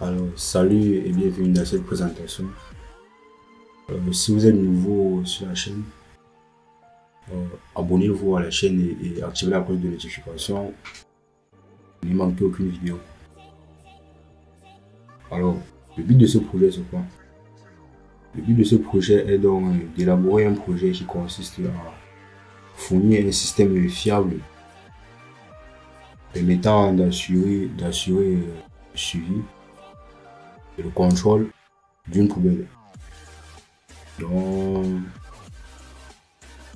Alors, salut et bienvenue dans cette présentation. Si vous êtes nouveau sur la chaîne, abonnez-vous à la chaîne et activez la cloche de notification. Ne manquez aucune vidéo. Alors, le but de ce projet, c'est quoi? Le but de ce projet est donc d'élaborer un projet qui consiste à fournir un système fiable permettant d'assurer le suivi et le contrôle d'une poubelle. Donc,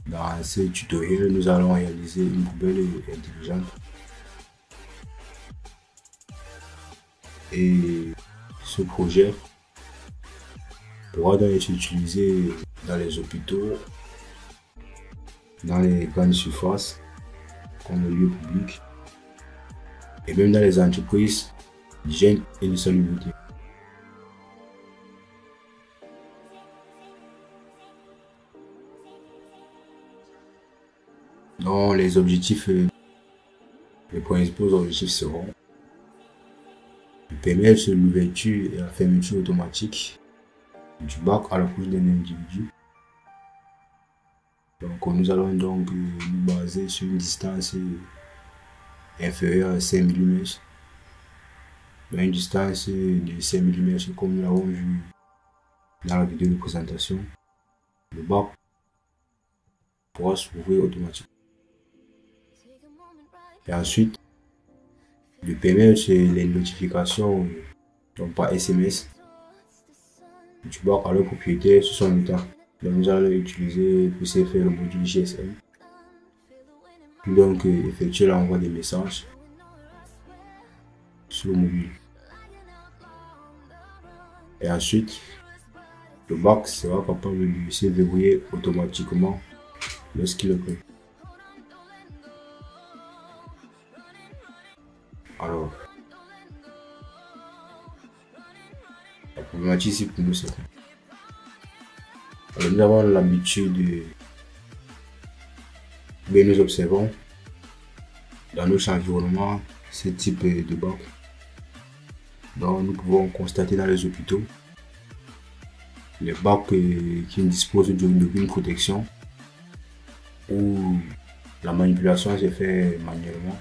dans ce tutoriel, nous allons réaliser une poubelle intelligente. Et ce projet pourra donc être utilisé dans les hôpitaux, dans les grandes surfaces, comme les lieux publics, et même dans les entreprises d'hygiène et de salubrité. Donc les objectifs, les principaux objectifs seront de permettre l'ouverture et la fermeture automatique du bac à la couche d'un individu. Donc nous allons donc nous baser sur une distance inférieure à 5 mm. Une distance de 5 mm comme nous l'avons vu dans la vidéo de présentation. Le bac pourra s'ouvrir automatiquement. Et ensuite, de permettre les notifications donc par SMS du bac à leur propriétaire sur son état. Donc nous allons utiliser pour ce faire le module GSM. Donc effectuer l'envoi des messages sur le mobile. Et ensuite, le bac sera capable de se verrouiller automatiquement lorsqu'il le peut. Alors, la problématique ici pour nous c'est quoi? Alors, nous avons l'habitude de bien nous observons dans notre environnement ce type de bac. Donc nous pouvons constater dans les hôpitaux les bacs qui ne disposent d'aucune protection, où la manipulation se fait manuellement.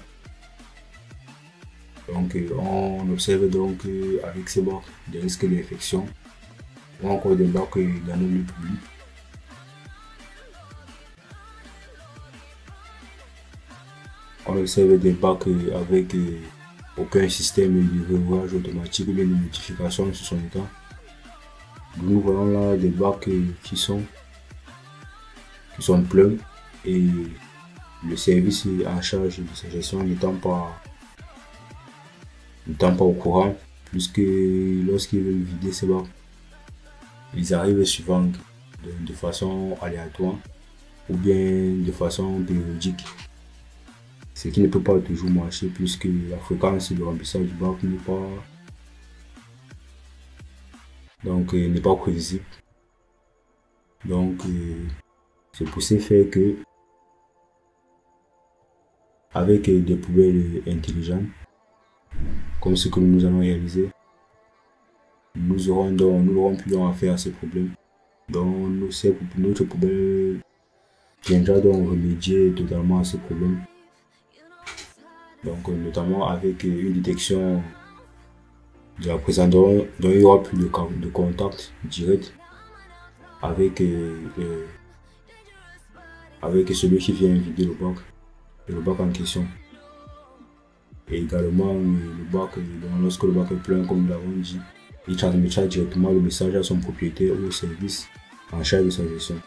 Donc on observe donc avec ces bacs des risques d'infection, ou encore des bacs dans nos lieux publics. On observe des bacs avec aucun système de verrouillage automatique ou bien de notification sur son état. Nous voyons là des bacs qui sont pleins et le service en charge de sa gestion n'étant pas au courant, puisque lorsqu'ils veulent vider ces bacs, ils arrivent souvent de façon aléatoire ou bien de façon périodique, ce qui ne peut pas toujours marcher puisque la fréquence de remplissage du bac n'est pas prévisible. Donc c'est pour ce faire que avec des poubelles intelligentes comme ce que nous allons réaliser, nous aurons plus à faire à ces problèmes. Donc notre poubelle viendra donc remédier totalement à ces problèmes. Donc notamment avec une détection de la présence, dont il n'y aura plus de contact direct avec celui qui vient vider le bac en question. Et également le bac, lorsque le bac est plein, comme nous l'avons dit, il transmettra directement le message à son propriétaire ou au service en charge de sa gestion,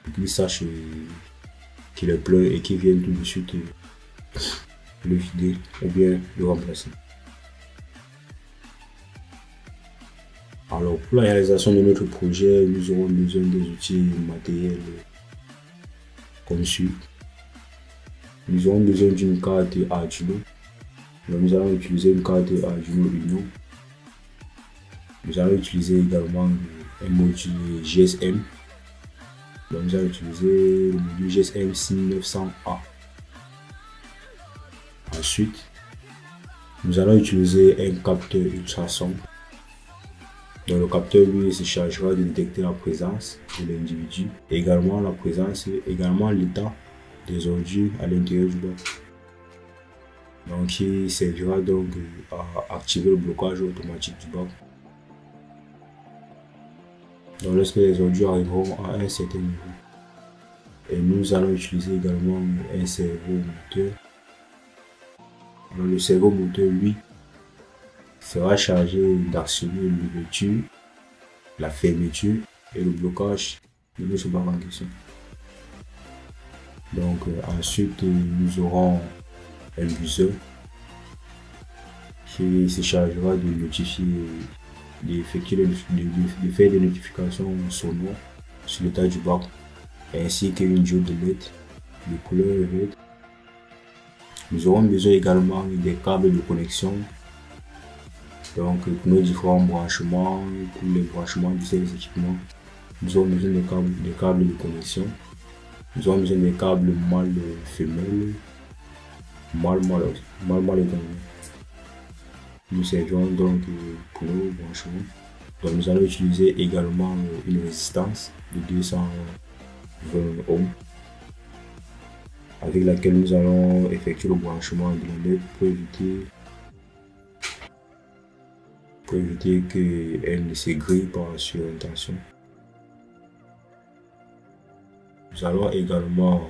pour qu'il sache qu'il est plein et qu'il vienne tout de suite le vider ou bien le remplacer. Alors pour la réalisation de notre projet, nous aurons besoin des outils matériels conçus. Nous aurons besoin d'une carte Arduino. Donc, nous allons utiliser une carte Arduino Uno. Nous allons utiliser également un module GSM. Donc, nous allons utiliser le module GSM 6900A. Ensuite, nous allons utiliser un capteur ultrason Donc le capteur, lui, se chargera de détecter la présence de l'individu, également la présence, également l'état des ordures à l'intérieur du bac. Donc il servira donc à activer le blocage automatique du bac. Donc lorsque les ordures arriveront à un certain niveau, et nous allons utiliser également un cerveau moteur. Alors le cerveau moteur, lui, sera chargé d'actionner l'ouverture, la fermeture et le blocage de notre bac en question. Donc ensuite nous aurons un buzzer qui se chargera de notifier, de faire des notifications sonores sur l'état du bac, ainsi qu'une diode de LED de couleur verte. Nous aurons besoin également des câbles de connexion. Donc pour nos différents branchements, pour les branchements de ces équipements, nous aurons besoin des câbles de connexion. Nous aurons besoin des câbles mâle femelle, mâle également. Nous servirons donc pour nos branchements. Donc nous allons utiliser également une résistance de 220 ohms avec laquelle nous allons effectuer le branchement de la LED pour éviter qu'elle ne se grille par surintention. Nous allons également,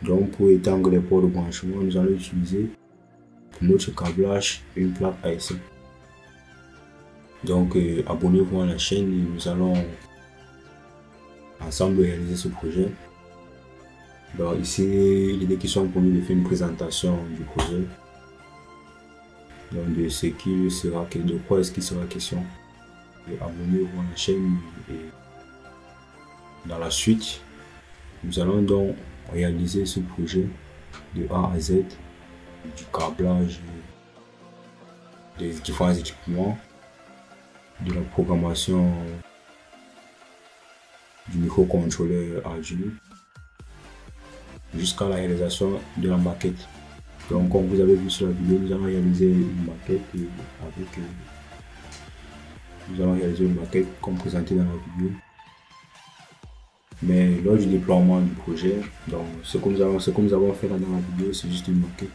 donc pour étendre les ports de branchement, nous allons utiliser pour notre câblage une plaque IC. Donc abonnez-vous à la chaîne et nous allons ensemble réaliser ce projet. Donc ici, il est question pour nous de faire une présentation du projet. Donc de ce qui sera, de quoi est-ce qu'il sera question. Abonnez-vous à la chaîne et dans la suite, nous allons donc réaliser ce projet de A à Z, du câblage des différents équipements, de la programmation du microcontrôleur Arduino jusqu'à la réalisation de la maquette. Donc comme vous avez vu sur la vidéo, nous allons réaliser une maquette comme présenté dans la vidéo. Mais lors du déploiement du projet, donc ce que nous avons fait là dans la vidéo, c'est juste une maquette.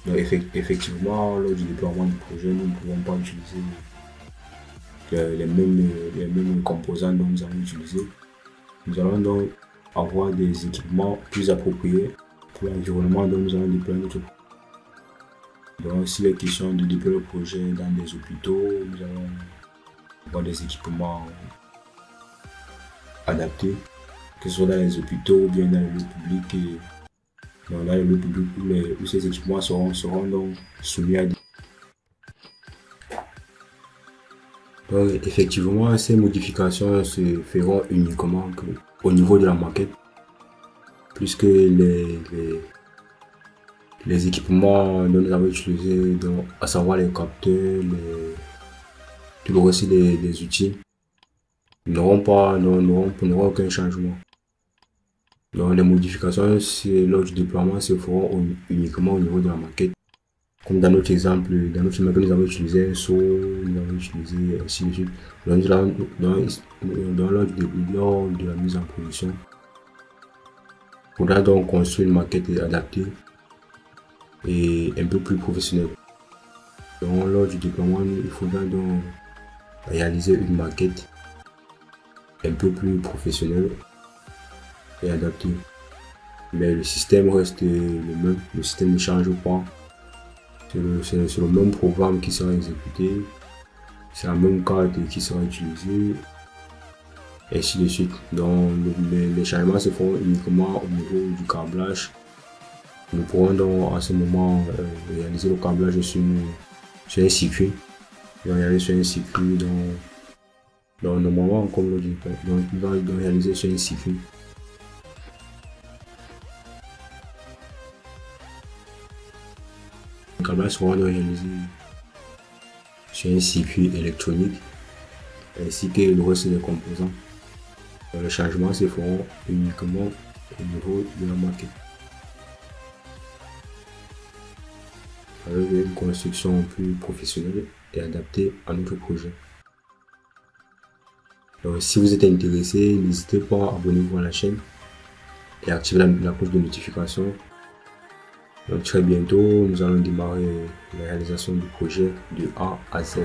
Donc effectivement, lors du déploiement du projet, nous ne pouvons pas utiliser les mêmes composants dont nous allons utiliser. Nous allons donc avoir des équipements plus appropriés pour l'environnement dont nous allons déployer notre projet. Donc s'il est question de déployer le projet dans des hôpitaux, nous allons avoir des équipements adaptés, que ce soit dans les hôpitaux ou bien dans les lieux publics. Dans les lieux publics où ces équipements seront donc soumis à des... Donc effectivement, ces modifications se feront uniquement au niveau de la maquette, puisque les équipements dont nous avons utilisé, donc, à savoir les capteurs, tout le reste des outils, n'auront aucun changement. Donc les modifications lors du déploiement se feront uniquement au niveau de la maquette. Comme dans notre exemple, maquette, nous avons utilisé un seau, nous avons utilisé ainsi de suite. Donc, lors de la mise en production, il faudra donc construire une maquette adaptée et un peu plus professionnelle. Donc lors du déploiement, il faudra donc réaliser une maquette un peu plus professionnelle et adaptée. Mais le système reste le même, le système ne change pas. C'est le même programme qui sera exécuté, c'est la même carte qui sera utilisée, et ainsi de suite. Donc les changements se font uniquement au niveau du câblage. Nous pourrons donc à ce moment réaliser le câblage sur un circuit. Et réaliser sur un circuit donc normalement comme le dit, donc nous allons réaliser sur un circuit. Le câblage sera réalisé sur un circuit électronique ainsi que le reste des composants. Donc, les changements se feront uniquement au niveau de la maquette, avec une construction plus professionnelle et adaptée à notre projet. Si vous êtes intéressé, n'hésitez pas à abonner-vous à la chaîne et activer la cloche de notification. Donc très bientôt, nous allons démarrer la réalisation du projet de A à Z.